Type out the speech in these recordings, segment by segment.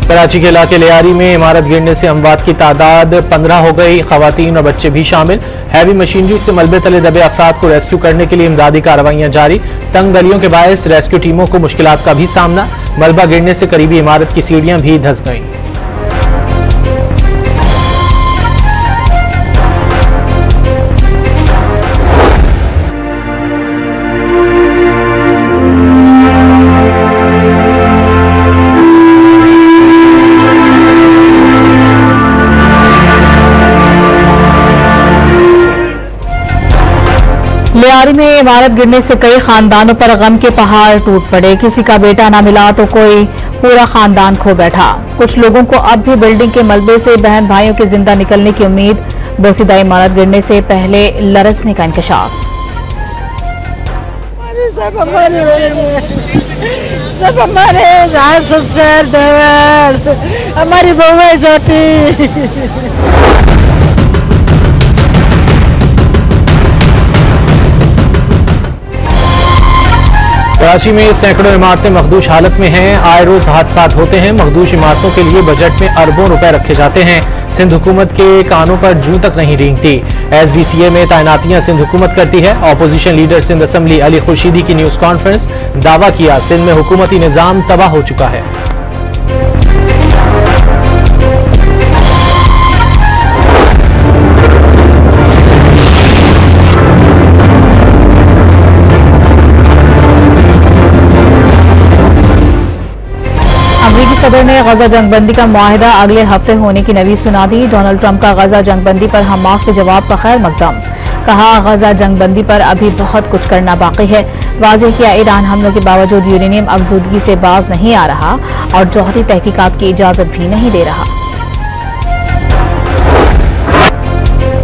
कराची के इलाके लियारी में इमारत गिरने से अमवात की तादाद 15 हो गई। खवातीन और बच्चे भी शामिल। हैवी मशीनरी से मलबे तले दबे अफराद को रेस्क्यू करने के लिए इमदादी कार्रवाइयां जारी। तंग गलियों के बायस रेस्क्यू टीमों को मुश्किलात का भी सामना। मलबा गिरने से करीबी इमारत की सीढ़ियां भी धंस गईं। लियारी में इमारत गिरने से कई खानदानों पर गम के पहाड़ टूट पड़े। किसी का बेटा न मिला तो कोई पूरा खानदान खो बैठा। कुछ लोगों को अब भी बिल्डिंग के मलबे से बहन भाइयों के जिंदा निकलने की उम्मीद। बोसीदा इमारत गिरने से पहले लरसने का इंकशाफ। सब हमारे हमारी बहुएं छोटी। कराची में सैकड़ों इमारतें मखदूश हालत में हैं। आए रोज हादसात होते हैं। मखदूश इमारतों के लिए बजट में अरबों रुपए रखे जाते हैं। सिंध हुकूमत के कानों पर जूं तक नहीं रेंगती। SBCA में तैनातियां सिंध हुकूमत करती है। Opposition leader Sindh assembly Ali Khurshidi की न्यूज कॉन्फ्रेंस। दावा किया सिंध में हुकूमती निजाम तबाह हो चुका है। अमरीकी सदर ने गजा जंगबंदी का मुआहिदा अगले हफ्ते होने की नवीद सुना दी। डोनाल्ड ट्रंप का गजा जंगबंदी पर हमास के जवाब का खैर मकदम। कहा गजा जंगबंदी पर अभी बहुत कुछ करना बाकी है। वाज़ेह किया ईरान हमलों के बावजूद यूरेनियम अफजूदगी से बाज नहीं आ रहा और जौहरी तहकीकात की इजाजत भी नहीं दे रहा।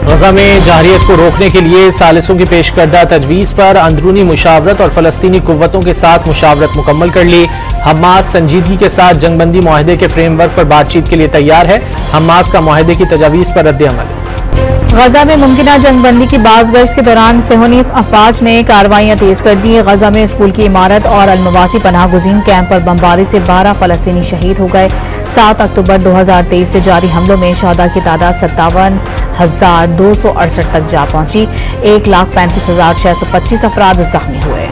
गजा में जाहिरियत को रोकने के लिए सालिसों की पेश करदा तजवीज़ पर अंदरूनी मुशावरत और फलस्तीनी कुव्वतों के साथ मुशावरत मुकम्मल कर ली। हमास संजीदगी के साथ जंगबंदी मुआहिदे के फ्रेमवर्क पर बातचीत के लिए तैयार है। हमास का मुआहिदे की तजावीज़ पर रद्द अमल। गजा में मुमकिना जंगबंदी की बाज़गश्त के दौरान सेहूनी अफवाज ने कार्रवाइयां तेज कर दी। गजा में स्कूल की इमारत और अलमवासी पनाह गुज़ीन कैंप पर बमबारी से 12 फलस्तीनी शहीद हो गए। 7 अक्टूबर 2023 से जारी हमलों में शहदा की तादाद 57,268 तक जा पहुंची। 1,35,625 अफराद जख्मी हुए।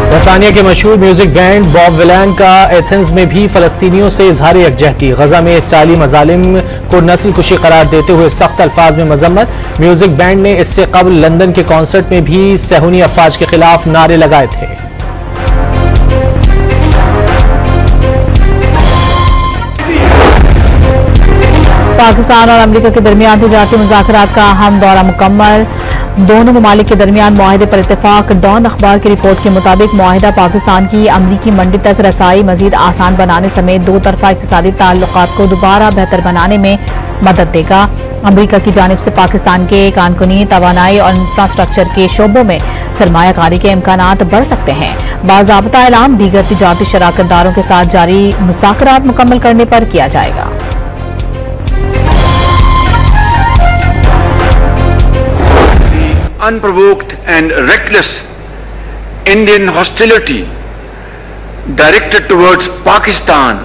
बरतानिया के मशहूर म्यूजिक बैंड बॉब विलान का एथेंस में भी फलस्तीनियों से इजहार यकजहती। गजा में इसराइली मजालिम को नस्ल कुशी करार देते हुए सख्त अल्फाज में मजम्मत। म्यूजिक बैंड ने इससे कबल लंदन के कॉन्सर्ट में भी सेहूनी अफवाज के खिलाफ नारे लगाए थे। पाकिस्तान और अमेरिका के दरमियान तिजारती मुज़ाकरात का अहम दौरा मुकम्मल। दोनों ममालिक के दरमियान मुआहिदे पर इत्तेफाक। डॉन अखबार की रिपोर्ट के मुताबिक मुआहिदा पाकिस्तान की अमरीकी मंडी तक रसाई मजीद आसान बनाने समेत दो तरफा इक़्तिसादी ताल्लुकात को दोबारा बेहतर बनाने में मदद देगा। अमरीका की जानिब से पाकिस्तान के कानूनी, तवानाई और इंफ्रास्ट्रक्चर के शोबों में सरमायाकारी के इम्कानात बढ़ सकते हैं। बाज़ाब्ता ऐलान दीगर तिजारती शराकतदारों के साथ जारी मुज़ाकरात मुकम्मल करने पर किया जाएगा। Unprovoked and reckless Indian hostility directed towards Pakistan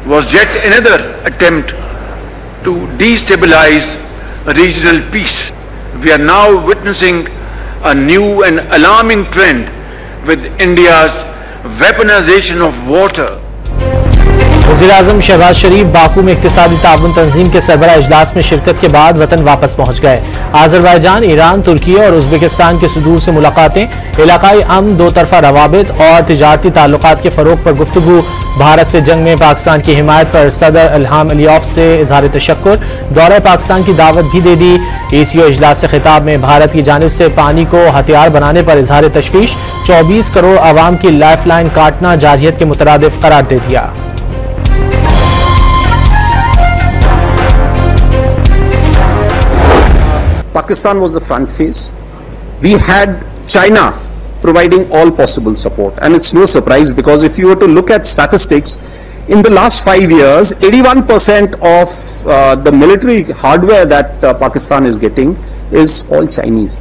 was yet another attempt to destabilize regional peace. We are now witnessing a new and alarming trend with India's weaponization of water. वज़ीर-ए-आज़म शहबाज शरीफ बाकू में इक़्तिसादी ताउन तंजीम के सरबराह इजलास में शिरकत के बाद वतन वापस पहुंच गए। आज़रबाईजान, ईरान, तुर्की और उज़्बेकिस्तान के सुदूर से मुलाकातें, इलाकाई अमन, दो तरफा रवाबित और तिजारती ताल्लुकात के फ़रोग़ पर गुफ्तगू। भारत से जंग में पाकिस्तान की हिमायत पर सदर इल्हाम अलियफ से इज़हार तशक्कुर। दौरे पाकिस्तान की दावत भी दे दी। ECO इजलास से खिताब में भारत की जानिब से पानी को हथियार बनाने पर इज़हार तशवीश। 24 करोड़ आवाम की लाइफ लाइन काटना जारहियत के मुतरादिफ करार दे दिया। Pakistan was the front face. We had China providing all possible support, and it's no surprise because if you were to look at statistics, in the last 5 years, 81% of the military hardware that Pakistan is getting is all Chinese.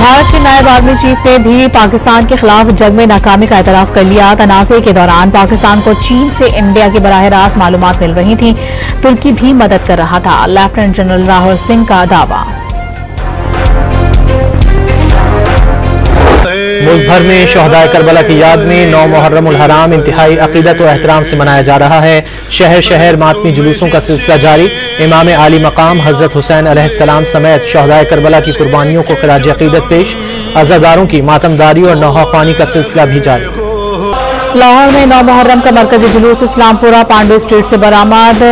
Bharat के नायब army chief ने भी पाकिस्तान के खिलाफ जंग में नाकामी का एतराफ कर लिया। तनाज़े के दौरान पाकिस्तान को चीन से इंडिया की बराह रास्त मालूमात मिल रही थी। तुर्की भी मदद कर रहा था। लेफ्टिनेंट जनरल राहुल सिंह का दावा। मुल्क भर में शहदाए करबला की याद में 9 मुहर्रम उल हराम इंतहाई अकीदत और एहतराम से मनाया जा रहा है। शहर शहर मातमी जुलूसों का सिलसिला जारी। इमाम आली मकाम हजरत हुसैन अलैहिस्सलाम समेत शहदाए करबला की कुर्बानियों को खिराज अकीदत पेश। अज़ादारों की मातमदारी और नौहाख्वानी का सिलसिला भी जारी। लाहौर में 9 मुहर्रम का मरकजी जुलूस इस्लामपुरा पांडे स्ट्रीट से बरामद,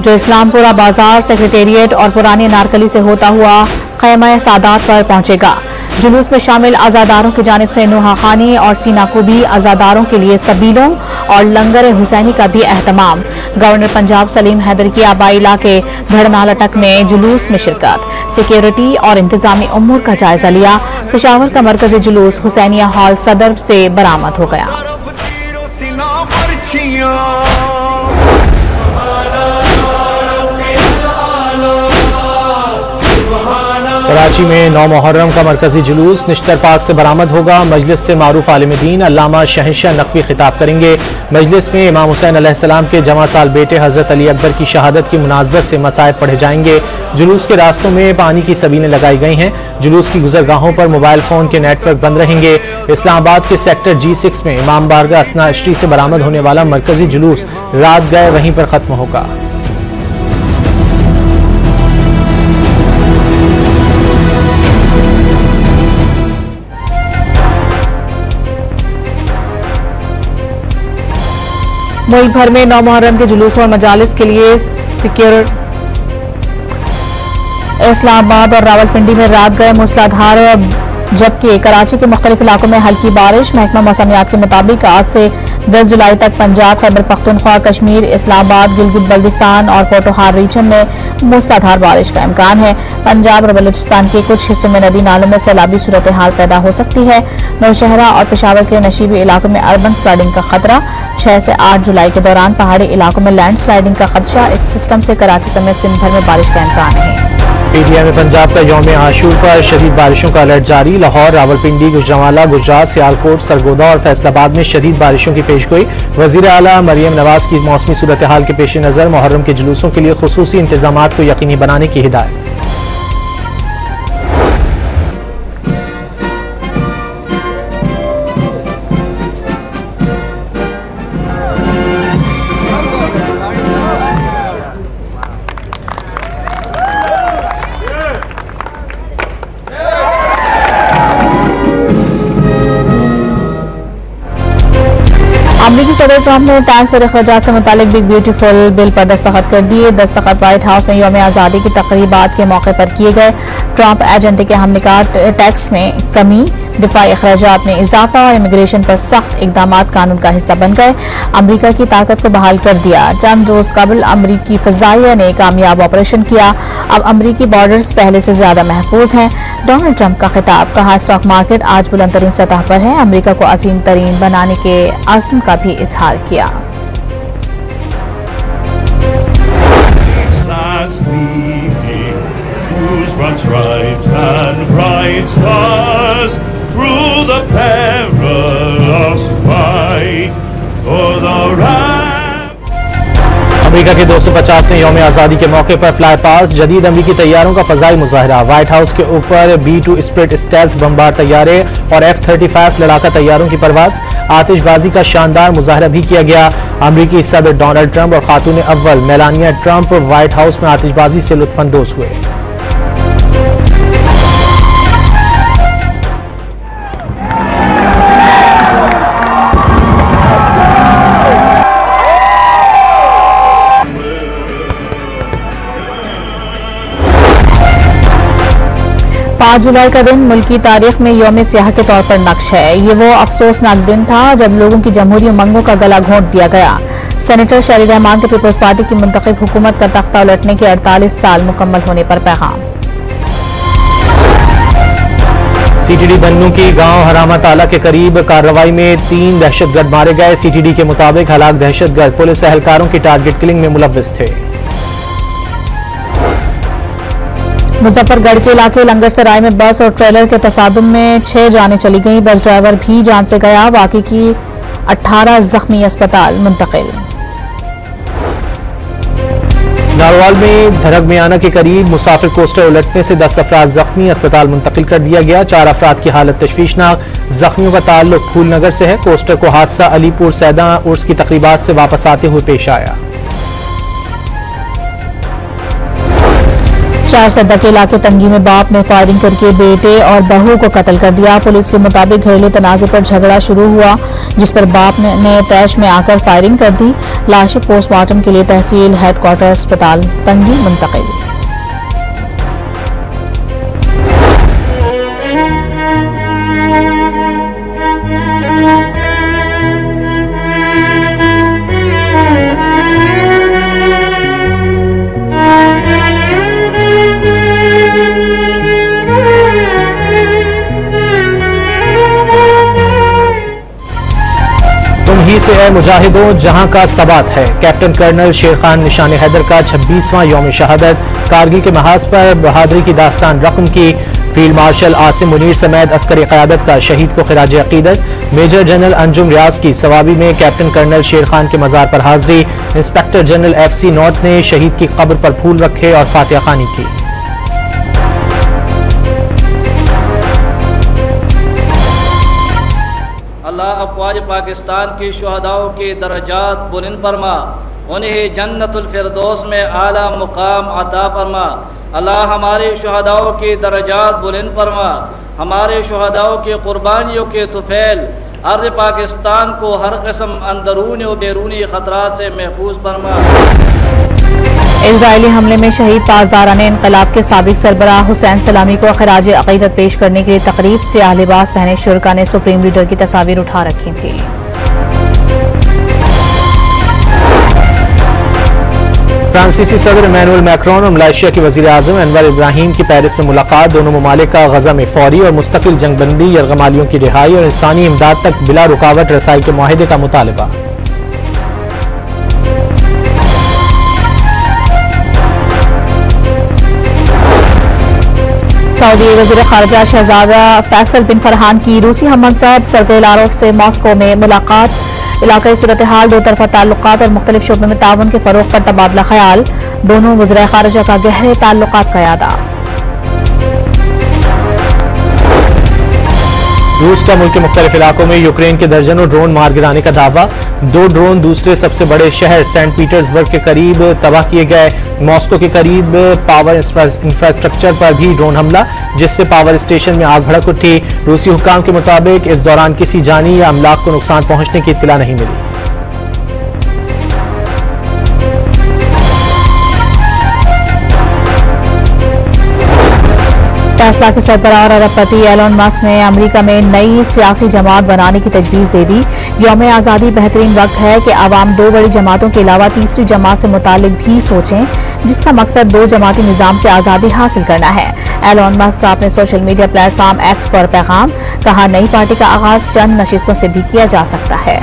जो इस्लामपुरा बाजार, सेक्रेटेरिएट और पुरानी नारकली से होता हुआ ख़ैमा सादात पर पहुंचेगा। जुलूस में शामिल आज़ादारों की जानिब से नूहा खानी और सीना को भी आज़ादारों के लिए सबीलों और लंगर हुसैनी का भी एहतमाम। गवर्नर पंजाब सलीम हैदर की आबाई इलाके धड़नालटक ने जुलूस में शिरकत, सिक्योरिटी और इंतजामी उमूर का जायजा लिया। पेशावर का मरकजी जुलूस हुसैनिया हॉल सदर से बरामद हो गया। कराची में 9 मुहर्रम का मरकजी जुलूस निश्तर पार्क से बरामद होगा। मजलिस से मारूफ आलिम दीन अल्लामा शहंशाह नकवी खिताब करेंगे। मजलिस में इमाम हुसैन अलैहिस्सलाम के जमा साल बेटे हजरत अली अकबर की शहादत की मुनासबत से मसाइब पढ़े जाएंगे। जुलूस के रास्तों में पानी की सबीलें लगाई गई हैं। जुलूस की गुजरगाहों पर मोबाइल फोन के नेटवर्क बंद रहेंगे। इस्लामाबाद के सेक्टर G6 में इमाम बारगाह असना अशरी से बरामद होने वाला मरकजी जुलूस रात गए वहीं पर खत्म होगा। मुल्क भर में 9 मुहर्रम के जुलूस और मजालिस के लिए सिक्योर इस्लामाबाद और रावलपिंडी में रात गए मूसलाधार, जबकि कराची के मुख्तलिफ इलाकों में हल्की बारिश। महकमा मौसमियात के मुताबिक आज से 10 जुलाई तक पंजाब, खैबर पख्तूनख्वा, कश्मीर, इस्लामाबाद, गिलगित बल्दिस्तान और पोटोहार रीजन में मूसलाधार बारिश का इम्कान है। पंजाब और बलूचिस्तान के कुछ हिस्सों में नदी नालों में सैलाबी सूरत हाल पैदा हो सकती है। नौशहरा और पेशावर के नशीबी इलाकों में अर्बन फ्लडिंग का खतरा। 6 से 8 जुलाई के दौरान पहाड़ी इलाकों में लैंड स्लाइडिंग का खदशा। इस सिस्टम से कराची समेत सिंध भर में बारिश का इम्कान है। पीटीआई में पंजाब का यौम आशूर पर शदीद बारिशों का अलर्ट जारी। लाहौर, रावलपिंडी, गुजरांवाला, गुजरात, सियालकोट, सरगोदा और फैसलाबाद में शदीद बारिशों की पेशगोई। वजीर आला मरियम नवाज की मौसमी सूरत हाल के पेश नज़र मुहर्रम के जुलूसों के लिए खुसूसी इंतजामात को यकीनी बनाने की हिदायत। अमरीकी सदर ट्रंप ने टैक्स और अखराजात से मुतालिक बिग ब्यूटीफुल बिल पर दस्तखत कर दिए। दस्तखत व्हाइट हाउस में यौम आज़ादी की तकरीबात के मौके पर किए गए। ट्रंप एजेंडे के हमने कहा टैक्स में कमी, दिफाई अखराजात में इजाफा और इमिग्रेशन पर सख्त इकदाम कानून का हिस्सा बन गए। अमरीका की ताकत को बहाल कर दिया। चंद रोज कबल अमरीकी फजाइया ने कामयाब ऑपरेशन किया। अब अमरीकी बॉर्डर्स पहले से ज्यादा महफूज हैं। डोनाल्ड ट्रंप का खिताब, कहा स्टॉक मार्केट आज बुलंद तरीन सतह पर है। अमरीका को अजीम तरीन बनाने के अज़्म का भी इजहार किया। Run stripes and bright stars through the perilous fight for the right. America के 250वें यौम आज़ादी के मौके पर फ्लाई पास, जदीद अमरीकी तैयारों का फजाई मुजाहरा। व्हाइट हाउस के ऊपर B-2 स्प्लिट स्टेल्थ बमबार तैयारे और F-35 लड़ाका तैयारों की परवाज। आतिशबाजी का शानदार मुजाहरा भी किया गया। अमरीकी सदर डोनाल्ड ट्रंप और खातून अव्वल मेलानिया ट्रंप व्हाइट हाउस में आतिशबाजी से लुत्फानंदोज हुए। जुलाई का दिन मुल्क की तारीख में यौम सियाह के तौर पर नक्श है। ये वो अफसोसनाक दिन था जब लोगों की जमहूरी उमंगों का गला घोंट दिया गया। सेनेटर शरीर रहमान के पीपल्स पार्टी की मुंतखब हुकूमत का तख्ता उलटने के 48 साल मुकम्मल होने पर पैगाम। सीटीडी बन्नू की गांव हरामा ताला के करीब कार्रवाई में 3 दहशतगर्द मारे गए। सीटीडी के मुताबिक हलाक दहशतगर्द पुलिस एहलकारों की टारगेट किलिंग में मुलव्विस थे। मुजफ्फरगढ़ के इलाके लंगर सराय में बस और ट्रेलर के तसादुम में 6 जानें चली गईं। बस ड्राइवर भी जान से गया। वाक़े की 18 जख्मी अस्पताल मुंतकिल। नारवाल में धरग मियाना के करीब मुसाफिर कोस्टर उलटने से 10 अफराद जख्मी, अस्पताल मुंतकिल कर दिया गया। 4 अफराद की हालत तशवीशनाक। जख्मियों का ताल्लुक फूलनगर से है। कोस्टर को हादसा अलीपुर सैदा उर्स की तकरीबात से वापस आते हुए पेश आया। 4 सद्दा के इलाके तंगी में बाप ने फायरिंग करके बेटे और बहू को कत्ल कर दिया। पुलिस के मुताबिक घरेलू तनाज़े पर झगड़ा शुरू हुआ, जिस पर बाप ने तैश में आकर फायरिंग कर दी। लाशें पोस्टमार्टम के लिए तहसील हेडक्वार्टर अस्पताल तंगी मुंतकिल। ही से है मुजाहिदों जहां का सबात है। कैप्टन कर्नल शेर खान निशान हैदर का 26वां यौम शहादत। कारगिल के महाज पर बहादुरी की दास्तान रकम की। फील्ड मार्शल आसिम मुनीर समेत अस्करी क़यादत का शहीद को खिराज अकीदत। मेजर जनरल अंजुम रियाज की सवाबी में कैप्टन कर्नल शेर खान के मज़ार पर हाजिरी। इंस्पेक्टर जनरल FC नॉर्थ ने शहीद की कब्र पर फूल रखे और फातिहा खानी की। अल्लाह अफ़वाज पाकिस्तान की शुहदाओं के दर्जात बुलंद फरमा, उन्हें जन्नतुल फिरदौस में आला मुकाम अता फरमा। अल्लाह हमारे शुहदाओं के दर्जात बुलंद फरमा, हमारे शुहदाओं की कुर्बानियों के तुफैल अर्ज़ पाकिस्तान को हर किस्म अंदरूनी और बैरूनी ख़तरात से महफूज फरमा। इजरायली हमले में शहीद पासदारान इनकलाब के साबिक सरबराह हुसैन सलामी को खिराज अकीदत पेश करने के लिए तकरीब से सियाह लिबास पहने शुरका ने सुप्रीम लीडर की तस्वीर उठा रखी थी। फ्रांसीसी सदर इमैनुअल मैक्रोन और मलेशिया के वजीर आजम अनवर इब्राहिम की पेरिस में मुलाकात। दोनों ममालिक का गजा में फौरी और मुस्तकिल जंगबंदी, यरगमालियों की रिहाई और इंसानी इमदाद तक बिला रुकावट रसाई के मुआहदे का मुतालबा। सऊदी वज़ीर ख़ारिजा शहज़ादा फैसल बिन फरहान की रूसी हममंसब सरगेई लारोव से मॉस्को में मुलाकात। इलाकाई सूरत हाल, दो तरफा ताल्लुकात और मुख्तलिफ शोबों में ताउन के फ़रोग़ पर तबादला ख्याल। दोनों वज़ीर ख़ारिजा का गहरे ताल्लुकात का यादा। रूस का मुल्क के मुख्तलिफ इलाकों में यूक्रेन के दर्जनों ड्रोन मार गिराने का दावा। 2 ड्रोन दूसरे सबसे बड़े शहर सेंट पीटर्सबर्ग के करीब तबाह किए गए। मॉस्को के करीब पावर इंफ्रास्ट्रक्चर पर भी ड्रोन हमला, जिससे पावर स्टेशन में आग भड़क उठी। रूसी हुक्काम के मुताबिक इस दौरान किसी जानी या अमलाक को नुकसान पहुंचने की इत्तला नहीं मिली। टेस्ला के सरबराह और अरबपति एलन मस्क ने अमेरिका में नई सियासी जमात बनाने की तजवीज़ दे दी। यौम आज़ादी बेहतरीन वक्त है कि आवाम 2 बड़ी जमातों के अलावा तीसरी जमात से मुतालिक भी सोचें, जिसका मकसद 2 जमाती निज़ाम से आज़ादी हासिल करना है। एलन मस्क का अपने सोशल मीडिया प्लेटफॉर्म एक्स पर पैगाम। कहा, नई पार्टी का आगाज चंद नशिस्तों से भी किया जा सकता है।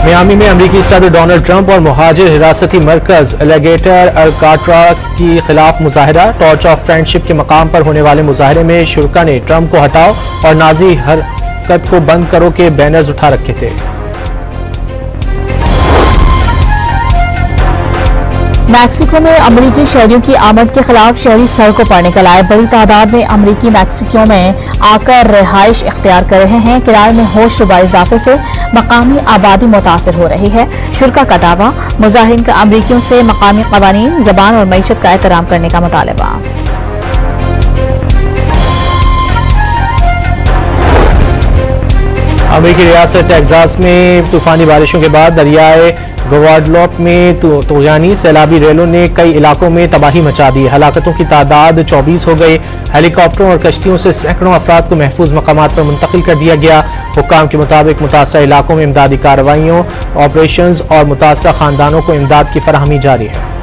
मियामी में अमरीकी सदर डोनाल्ड ट्रंप और मुहाजिर हिरासती मरकज एलिगेटर अल्काट्राज़ के खिलाफ मुजाहिरा। टॉर्च ऑफ फ्रेंडशिप के मकाम पर होने वाले मुजाहिरे में शुरका ने ट्रंप को हटाओ और नाजी हरकत को बंद करो के बैनर्स उठा रखे थे। मैक्सिको में अमरीकी शहरियों की आमद के खिलाफ शहरी सड़कों पर निकल आए। बड़ी तादाद में अमरीकी मैक्सिको में आकर रिहाइश इख्तियार कर रहे हैं। किराए में होशरुबा इजाफे से मकामी आबादी मुतासर हो रही है। शुरका का दावा, मुजाहिरीन का अमरीकियों से मकामी कवानीन, ज़बान और मईशत का एहतराम करने का मुतालबा। अमरीकी रियासत टेक्सास में तूफानी बारिशों के बाद दरियाए गवाडलोप में तूफानी सैलाबी रेलों ने कई इलाकों में तबाही मचा दी। हलाकतों की तादाद 24 हो गई। हेलीकॉप्टरों और कश्तियों से सैकड़ों अफराद को महफूज मकामात पर मुंतकिल कर दिया गया। हुक्काम के मुताबिक मुतासरा इलाकों में इमदादी कार्रवाइयों, ऑपरेशंस और मुतासरा खानदानों को इमदाद की फराहमी जारी है।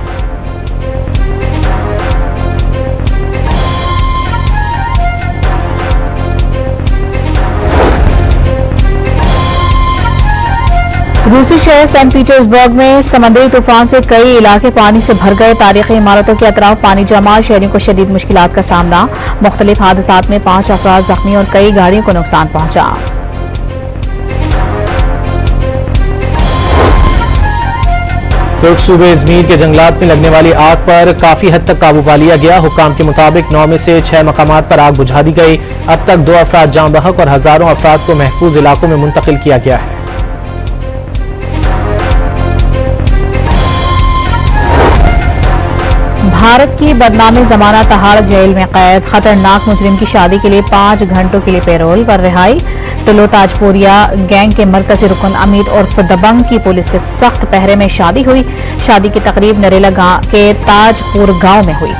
रूसी शहर सेंट पीटर्सबर्ग में समुद्री तूफान से कई इलाके पानी से भर गए। तारीखी इमारतों के अतराफ पानी जमा, शहरियों को शदीद मुश्किलात का सामना। मुख्तलिफ हादसात में 5 अफराद जख्मी और कई गाड़ियों को नुकसान पहुंचा। तुर्क सूबे इजमीर के जंगलात में लगने वाली आग पर काफी हद तक काबू पा लिया गया। हुक्काम के मुताबिक 9 में से 6 मकामात पर आग बुझा दी गई। अब तक 2 अफराद जान बहक और हजारों अफराद को महफूज इलाकों में मुंतकिल किया गया है। भारत की बदनामी जमाना तहाड़ जेल में कैद। खतरनाक मुजरिम की शादी के लिए 5 घंटों के लिए पैरोल पर रिहाई। टिल्लो ताजपुरिया गैंग के मरकजी रुकन अमीर उर्फ दबंग की पुलिस के सख्त पहरे में शादी हुई। शादी की तकरीब नरेला गांव के ताजपुर गांव में हुई।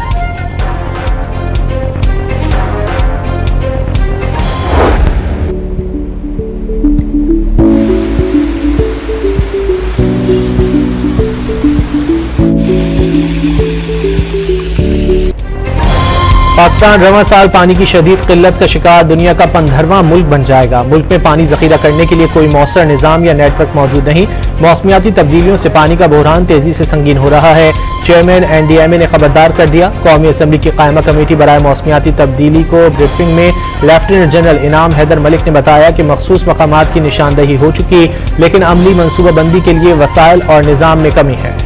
पाकिस्तान रवां साल पानी की शदीद किल्लत का शिकार दुनिया का 15वां मुल्क बन जाएगा। मुल्क में पानी जखीरा करने के लिए कोई मौसर निज़ाम या नेटवर्क मौजूद नहीं। मौसमियाती तब्दीलियों से पानी का बहरान तेजी से संगीन हो रहा है। चेयरमैन NDMA ने खबरदार कर दिया। कौमी असम्बली की कायमा कमेटी बराए मौसमियाती तब्दीली को ब्रीफिंग में लेफ्टिनेंट जनरल इनाम हैदर मलिक ने बताया कि मखसूस मकामात की निशानदही हो चुकी, लेकिन अमली मनसूबाबंदी के लिए वसाइल और निज़ाम में कमी है।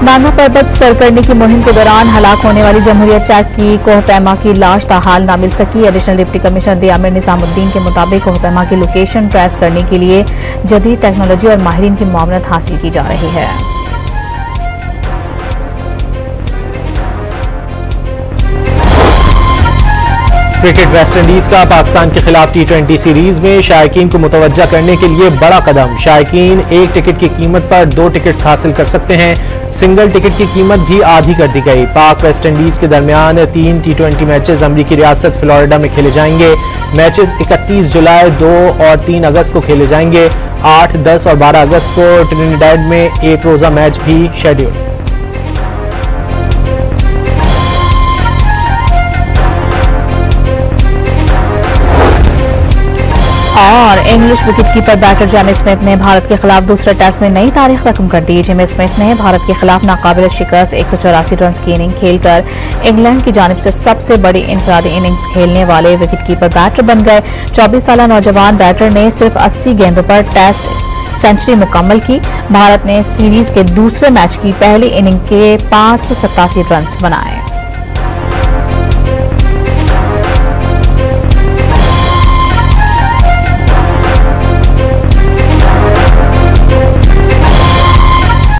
नांगा पर्वत सर करने की मुहिम के दौरान हलाक होने वाली जमहूरियत चेक की कोहपैमा की लाश ताहाल न मिल सकी। एडिशनल डिप्टी कमिश्नर दियामिर निजामुद्दीन के मुताबिक कोहपैमा की लोकेशन ट्रेस करने के लिए जदीद टेक्नोलॉजी और माहिरीन की मुआवनत हासिल की जा रही है। क्रिकेट वेस्टइंडीज का पाकिस्तान के खिलाफ T20 सीरीज में शायकीन को मुतवज्जा करने के लिए बड़ा कदम। शायकीन 1 टिकट की कीमत पर 2 टिकट्स हासिल कर सकते हैं। सिंगल टिकट की कीमत भी आधी कर दी गई। पाक वेस्टइंडीज के दरमियान 3 T20 मैचेस अमरीकी रियासत फ्लोरिडा में खेले जाएंगे। मैचेस 31 जुलाई, 2 और 3 अगस्त को खेले जाएंगे। 8, 10 और 12 अगस्त को ट्रिनिडाड में एक रोजा मैच भी शेड्यूल। और English wicketkeeper batter Jamie Smith ने भारत के खिलाफ दूसरे टेस्ट में नई तारीख रकम कर दी। जेमी स्मिथ ने भारत के खिलाफ नाकाबिल शिकस्त 184 रन की इनिंग खेलकर इंग्लैंड की जानिब से सबसे बड़ी इनफरादी इनिंग्स खेलने वाले विकेटकीपर बैटर बन गए। 24 साल नौजवान बैटर ने सिर्फ 80 गेंदों पर टेस्ट सेंचुरी मुकम्मल की। भारत ने सीरीज के दूसरे मैच की पहली इनिंग के 587 रन बनाए।